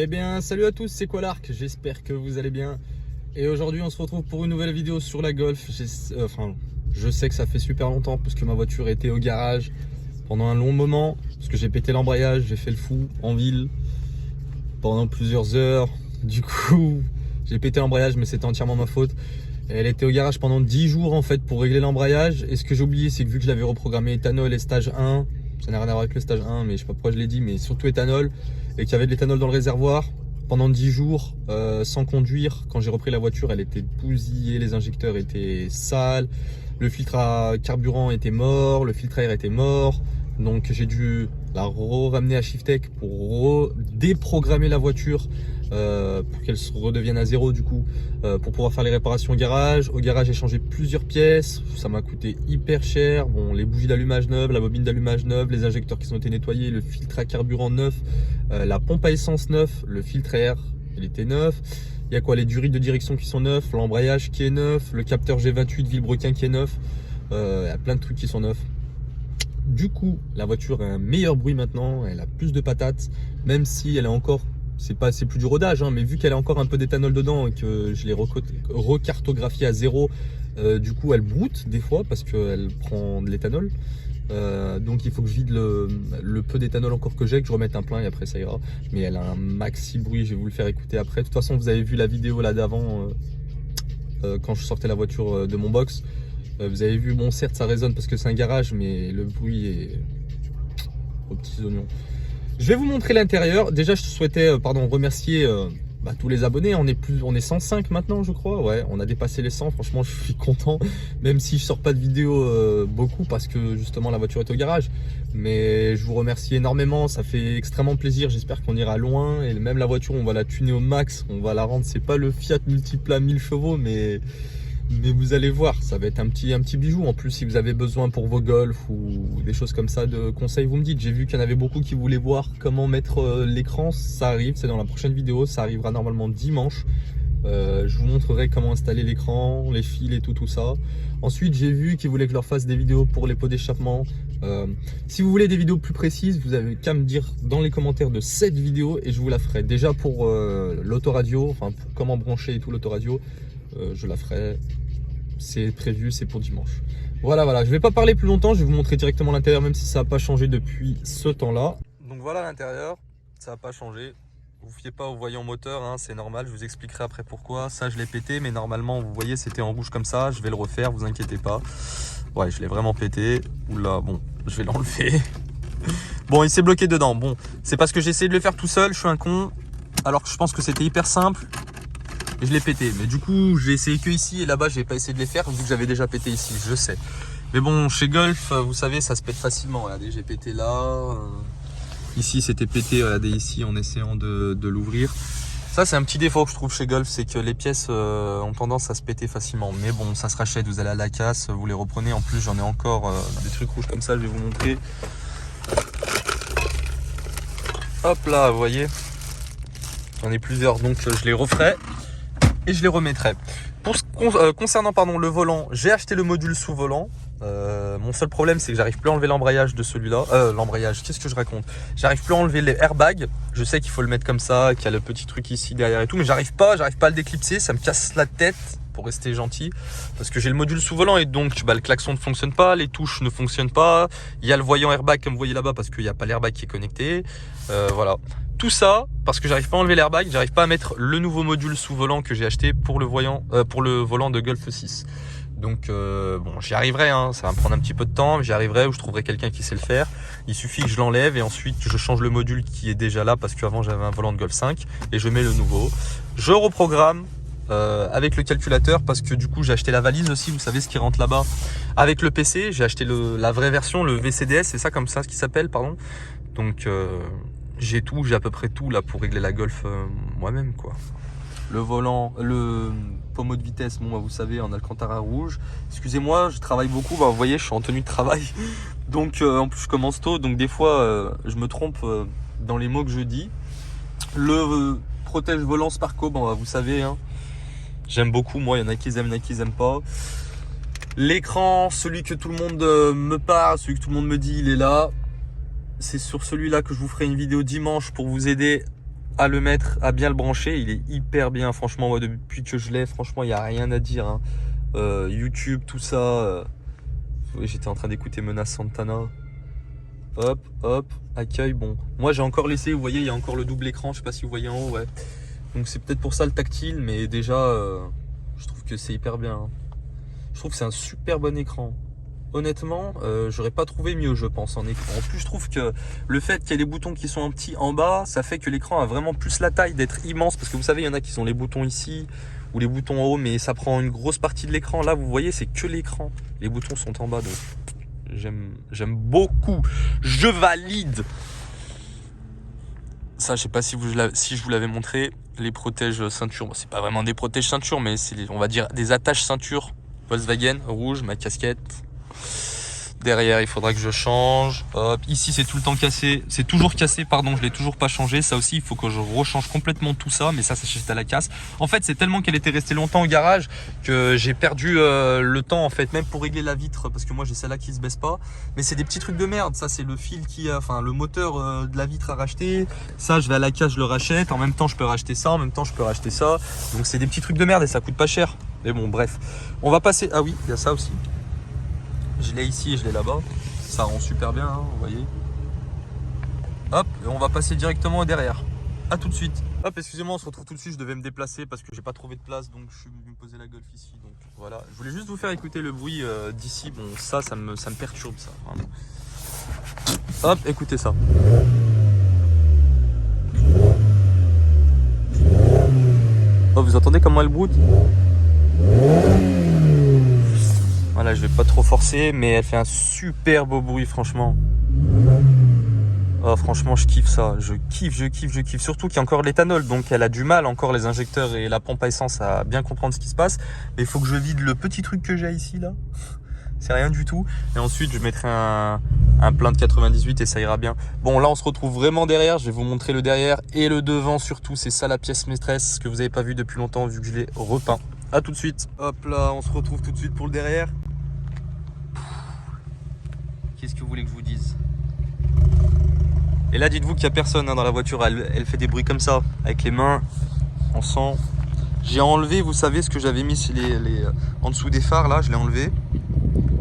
Eh bien, salut à tous, c'est Qualark, j'espère que vous allez bien. Et aujourd'hui, on se retrouve pour une nouvelle vidéo sur la Golf. Je sais que ça fait super longtemps parce que ma voiture était au garage pendant un long moment. Parce que j'ai pété l'embrayage, j'ai fait le fou en ville pendant plusieurs heures. Du coup, j'ai pété l'embrayage, mais c'était entièrement ma faute. Elle était au garage pendant 10 jours en fait pour régler l'embrayage. Et ce que j'ai oublié, c'est que vu que je l'avais reprogrammé éthanol et stage 1, ça n'a rien à voir avec le stage 1, mais je sais pas pourquoi je l'ai dit, mais surtout éthanol, et qu'il y avait de l'éthanol dans le réservoir, pendant 10 jours sans conduire, quand j'ai repris la voiture, elle était bousillée, les injecteurs étaient sales, le filtre à carburant était mort, le filtre à air était mort. Donc j'ai dû la ramener à Shiftech pour déprogrammer la voiture pour qu'elle se redevienne à zéro du coup, pour pouvoir faire les réparations au garage. Au garage, j'ai changé plusieurs pièces, ça m'a coûté hyper cher. Bon, les bougies d'allumage neuves, la bobine d'allumage neuve, les injecteurs qui ont été nettoyés, le filtre à carburant neuf, la pompe à essence neuf, le filtre à air il était neuf. Il y a quoi, les durits de direction qui sont neufs, l'embrayage qui est neuf, le capteur G28 Villebrequin qui est neuf. Il y a plein de trucs qui sont neufs. Du coup, la voiture a un meilleur bruit maintenant, elle a plus de patates, même si elle est encore, c'est plus du rodage, hein, mais vu qu'elle a encore un peu d'éthanol dedans et que je l'ai recartographiée à zéro, du coup elle broute des fois parce qu'elle prend de l'éthanol. Donc il faut que je vide le peu d'éthanol encore que j'ai, que je remette un plein et après ça ira. Mais elle a un maxi bruit, je vais vous le faire écouter après. De toute façon, vous avez vu la vidéo là d'avant quand je sortais la voiture de mon box. Vous avez vu, bon certes ça résonne parce que c'est un garage, mais le bruit est aux petits oignons. Je vais vous montrer l'intérieur. Déjà je souhaitais remercier tous les abonnés. On est 105 maintenant je crois. Ouais, on a dépassé les 100, franchement je suis content. Même si je sors pas de vidéos beaucoup parce que justement la voiture est au garage. Mais je vous remercie énormément, ça fait extrêmement plaisir. J'espère qu'on ira loin. Et même la voiture on va la tuner au max. On va la rendre, c'est pas le Fiat Multipla 1000 chevaux mais vous allez voir, ça va être un petit bijou. En plus, si vous avez besoin pour vos golfs ou des choses comme ça de conseils, vous me dites. J'ai vu qu'il y en avait beaucoup qui voulaient voir comment mettre l'écran. Ça arrive, c'est dans la prochaine vidéo. Ça arrivera normalement dimanche. Je vous montrerai comment installer l'écran, les fils et tout ça. Ensuite, j'ai vu qu'ils voulaient que je leur fasse des vidéos pour les pots d'échappement. Si vous voulez des vidéos plus précises, vous avez qu'à me dire dans les commentaires de cette vidéo et je vous la ferai. Déjà pour l'autoradio, enfin pour comment brancher et tout l'autoradio, je la ferai. C'est prévu, c'est pour dimanche. Voilà, je vais pas parler plus longtemps, je vais vous montrer directement l'intérieur, même si ça n'a pas changé depuis ce temps-là. Donc voilà l'intérieur, ça n'a pas changé. Vous fiez pas au voyant moteur, hein, c'est normal, je vous expliquerai après pourquoi. Ça je l'ai pété, mais normalement vous voyez c'était en rouge comme ça, je vais le refaire, vous inquiétez pas. Ouais, je l'ai vraiment pété. Oula, bon, je vais l'enlever. Bon, il s'est bloqué dedans. Bon, c'est parce que j'ai essayé de le faire tout seul, je suis un con. Alors que je pense que c'était hyper simple. Et je l'ai pété, mais du coup j'ai essayé que ici et là-bas j'ai pas essayé de les faire vu que j'avais déjà pété ici, je sais. Mais bon, chez Golf, vous savez, ça se pète facilement. Regardez, j'ai pété là, ici c'était pété, regardez ici en essayant de l'ouvrir. Ça c'est un petit défaut que je trouve chez Golf, c'est que les pièces ont tendance à se péter facilement. Mais bon, ça se rachète, vous allez à la casse, vous les reprenez. En plus j'en ai encore des trucs rouges comme ça, je vais vous montrer. Hop là, vous voyez, j'en ai plusieurs, donc je les referai. Et je les remettrai. Concernant le volant, j'ai acheté le module sous volant. Mon seul problème c'est que j'arrive plus à enlever l'embrayage de celui-là. L'embrayage, qu'est-ce que je raconte? J'arrive plus à enlever les airbags. Je sais qu'il faut le mettre comme ça, qu'il y a le petit truc ici derrière et tout, mais j'arrive pas à le déclipser. Ça me casse la tête pour rester gentil. Parce que j'ai le module sous volant et donc le klaxon ne fonctionne pas, les touches ne fonctionnent pas. Il y a le voyant airbag comme vous voyez là-bas parce qu'il n'y a pas l'airbag qui est connecté. Voilà. Tout ça parce que j'arrive pas à enlever l'airbag, j'arrive pas à mettre le nouveau module sous volant que j'ai acheté pour le volant de Golf 6. Donc bon, j'y arriverai, hein, ça va me prendre un petit peu de temps, j'y arriverai ou je trouverai quelqu'un qui sait le faire. Il suffit que je l'enlève et ensuite je change le module qui est déjà là parce qu'avant j'avais un volant de Golf 5 et je mets le nouveau. Je reprogramme avec le calculateur parce que du coup j'ai acheté la valise aussi, vous savez ce qui rentre là-bas avec le PC. J'ai acheté la vraie version, le VCDS, c'est ça comme ça ce qui s'appelle, pardon. Donc j'ai à peu près tout là pour régler la Golf moi-même quoi. Le volant, le pommeau de vitesse, bon vous savez en alcantara rouge. Excusez-moi, je travaille beaucoup, vous voyez je suis en tenue de travail. Donc en plus je commence tôt, donc des fois je me trompe dans les mots que je dis. Le protège volant Sparco, bon vous savez hein, j'aime beaucoup, moi il y en a qui aiment, il y en a qui aiment pas. L'écran, celui que tout le monde me parle, celui que tout le monde me dit, il est là. C'est sur celui-là que je vous ferai une vidéo dimanche pour vous aider à le mettre, à bien le brancher. Il est hyper bien, franchement. Moi, depuis que je l'ai, franchement, il n'y a rien à dire. Hein. YouTube, tout ça. J'étais en train d'écouter Menace Santana. Hop, hop, accueil. Bon, moi j'ai encore laissé, vous voyez, il y a encore le double écran. Je sais pas si vous voyez en haut, ouais. Donc c'est peut-être pour ça le tactile, mais déjà, je trouve que c'est hyper bien. Hein. Je trouve que c'est un super bon écran. Honnêtement, j'aurais pas trouvé mieux, je pense, en écran. En plus, je trouve que le fait qu'il y ait les boutons qui sont un petit en bas, ça fait que l'écran a vraiment plus la taille d'être immense. Parce que vous savez, il y en a qui sont les boutons ici ou les boutons en haut, mais ça prend une grosse partie de l'écran. Là, vous voyez, c'est que l'écran. Les boutons sont en bas, donc j'aime beaucoup. Je valide. Ça, je sais pas si je vous l'avais montré. Les protèges ceinture. Bon, c'est pas vraiment des protèges ceinture, mais c'est, on va dire, des attaches ceinture. Volkswagen, rouge, ma casquette. Derrière, il faudra que je change. Hop. Ici, c'est tout le temps cassé. C'est toujours cassé, pardon, je l'ai toujours pas changé. Ça aussi, il faut que je rechange complètement tout ça. Mais ça juste à la casse. En fait, c'est tellement qu'elle était restée longtemps au garage que j'ai perdu le temps, en fait, même pour régler la vitre. Parce que moi, j'ai celle-là qui se baisse pas. Mais c'est des petits trucs de merde. Ça, c'est le fil enfin, le moteur de la vitre à racheter. Ça, je vais à la casse, je le rachète. En même temps, je peux racheter ça. En même temps, je peux racheter ça. Donc, c'est des petits trucs de merde et ça coûte pas cher. Mais bon, bref. On va passer. Ah oui, il y a ça aussi. Je l'ai ici et je l'ai là-bas. Ça rend super bien, hein, vous voyez. Hop, et on va passer directement derrière. A tout de suite. Hop, excusez-moi, on se retrouve tout de suite. Je devais me déplacer parce que j'ai pas trouvé de place, donc je suis venu me poser la Golf ici. Donc voilà, je voulais juste vous faire écouter le bruit d'ici. Bon, ça me perturbe, ça. Vraiment. Hop, écoutez ça. Oh, vous entendez comment elle broute? Voilà, je vais pas trop forcer, mais elle fait un super beau bruit, franchement. Oh, franchement, je kiffe ça. Je kiffe. Surtout qu'il y a encore l'éthanol, donc elle a du mal, encore les injecteurs et la pompe à essence, à bien comprendre ce qui se passe. Mais il faut que je vide le petit truc que j'ai ici, là. C'est rien du tout. Et ensuite, je mettrai un plein de 98 et ça ira bien. Bon, là, on se retrouve vraiment derrière. Je vais vous montrer le derrière et le devant, surtout. C'est ça la pièce maîtresse que vous n'avez pas vu depuis longtemps, vu que je l'ai repeint. A tout de suite. Hop là, on se retrouve tout de suite pour le derrière. Qu'est-ce que vous voulez que je vous dise? Et là, dites-vous qu'il n'y a personne dans la voiture. Elle fait des bruits comme ça, avec les mains. On sent. J'ai enlevé, vous savez, ce que j'avais mis en dessous des phares, là, je l'ai enlevé.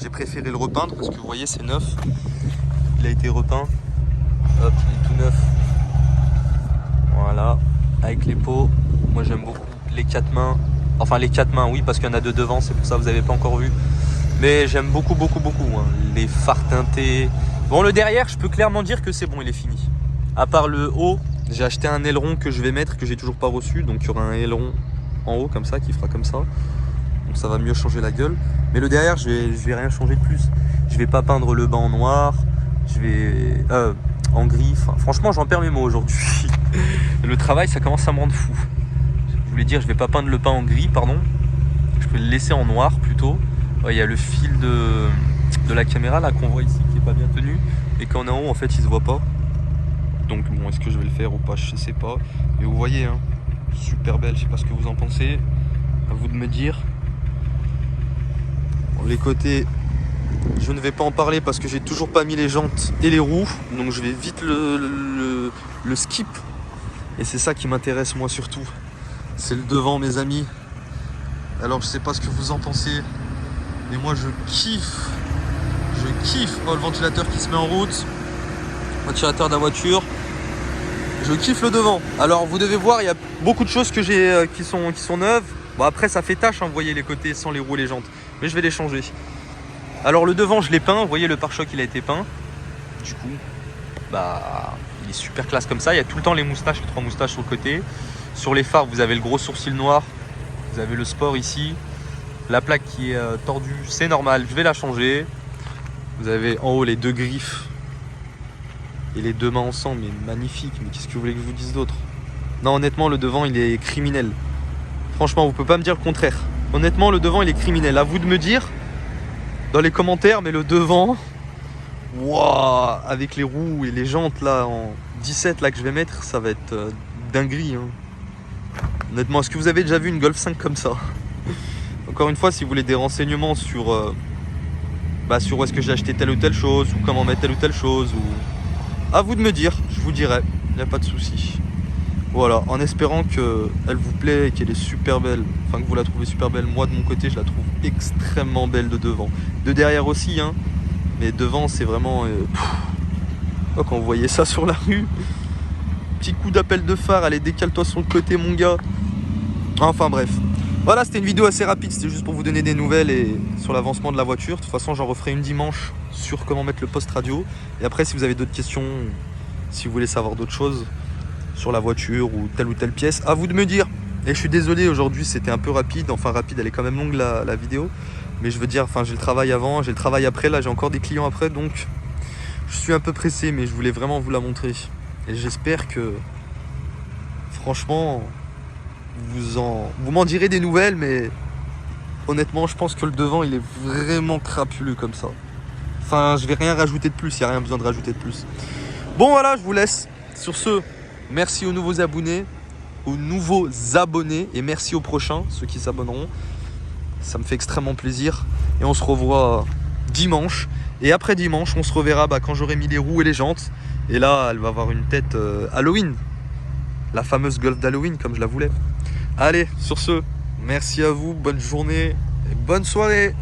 J'ai préféré le repeindre parce que vous voyez, c'est neuf. Il a été repeint. Hop, il est tout neuf. Voilà, avec les pots. Moi, j'aime beaucoup les 4 mains. Enfin, les 4 mains, oui, parce qu'il y en a 2 devant, c'est pour ça que vous n'avez pas encore vu. Mais j'aime beaucoup. Hein. Les phares teintés. Bon, le derrière, je peux clairement dire que c'est bon, il est fini. À part le haut, j'ai acheté un aileron que je vais mettre, que j'ai toujours pas reçu. Donc, il y aura un aileron en haut, comme ça, qui fera comme ça. Donc, ça va mieux changer la gueule. Mais le derrière, je vais rien changer de plus. Je vais pas peindre le bas en noir. Je vais... en gris. Enfin, franchement, j'en perds mes mots aujourd'hui. Le travail, ça commence à me rendre fou. Je voulais dire, je vais pas peindre le bas en gris, pardon. Je peux le laisser en noir, plutôt. Il y a le fil de la caméra là qu'on voit ici qui est pas bien tenu et qu'en haut en fait il se voit pas. Donc bon, est-ce que je vais le faire ou pas, je sais pas. Mais vous voyez, hein, super belle, je sais pas ce que vous en pensez. À vous de me dire. Bon, les côtés, je ne vais pas en parler parce que j'ai toujours pas mis les jantes et les roues. Donc je vais vite le skip. Et c'est ça qui m'intéresse moi surtout. C'est le devant, mes amis. Alors je sais pas ce que vous en pensez. Mais moi je kiffe. Oh, le ventilateur qui se met en route. Ventilateur de la voiture. Je kiffe le devant. Alors vous devez voir, il y a beaucoup de choses que j'ai qui sont neuves. Bon, après ça fait tâche, hein, vous voyez les côtés sans les roues et les jantes. Mais je vais les changer. Alors le devant je l'ai peint. Vous voyez le pare-choc il a été peint. Du coup, bah il est super classe comme ça. Il y a tout le temps les moustaches, les 3 moustaches sur le côté. Sur les phares vous avez le gros sourcil noir. Vous avez le sport ici. La plaque qui est tordue, c'est normal, je vais la changer. Vous avez en haut les 2 griffes et les 2 mains ensemble, mais magnifique. Mais qu'est-ce que vous voulez que je vous dise d'autre? Non, honnêtement, le devant, il est criminel. Franchement, vous pouvez pas me dire le contraire. Honnêtement, le devant, il est criminel. À vous de me dire dans les commentaires, mais le devant, waouh, avec les roues et les jantes là en 17 là que je vais mettre, ça va être dinguerie. Hein. Honnêtement, est-ce que vous avez déjà vu une Golf 5 comme ça? Encore une fois, si vous voulez des renseignements sur sur où est-ce que j'ai acheté telle ou telle chose, ou comment mettre telle ou telle chose, ou à vous de me dire, je vous dirai, il n'y a pas de souci. Voilà, en espérant qu'elle vous plaît et qu'elle est super belle, enfin que vous la trouvez super belle. Moi de mon côté, je la trouve extrêmement belle de devant. De derrière aussi, hein, mais devant c'est vraiment... Oh, quand vous voyez ça sur la rue, petit coup d'appel de phare, allez décale-toi sur le côté mon gars. Enfin bref. Voilà, c'était une vidéo assez rapide, c'était juste pour vous donner des nouvelles et sur l'avancement de la voiture. De toute façon, j'en referai une dimanche sur comment mettre le poste radio. Et après, si vous avez d'autres questions, si vous voulez savoir d'autres choses sur la voiture ou telle pièce, à vous de me dire. Et je suis désolé, aujourd'hui c'était un peu rapide. Enfin rapide, elle est quand même longue la vidéo. Mais je veux dire, enfin j'ai le travail avant, j'ai le travail après. Là, j'ai encore des clients après. Donc, je suis un peu pressé, mais je voulais vraiment vous la montrer. Et j'espère que, franchement... Vous m'en direz des nouvelles, mais honnêtement, je pense que le devant, il est vraiment crapuleux comme ça. Enfin, je vais rien rajouter de plus, il n'y a rien besoin de rajouter de plus. Bon, voilà, je vous laisse. Sur ce, merci aux nouveaux abonnés, et merci aux prochains, ceux qui s'abonneront. Ça me fait extrêmement plaisir. Et on se revoit dimanche. Et après dimanche, on se reverra quand j'aurai mis les roues et les jantes. Et là, elle va avoir une tête Halloween. La fameuse Golf d'Halloween, comme je la voulais. Allez, sur ce, merci à vous, bonne journée et bonne soirée.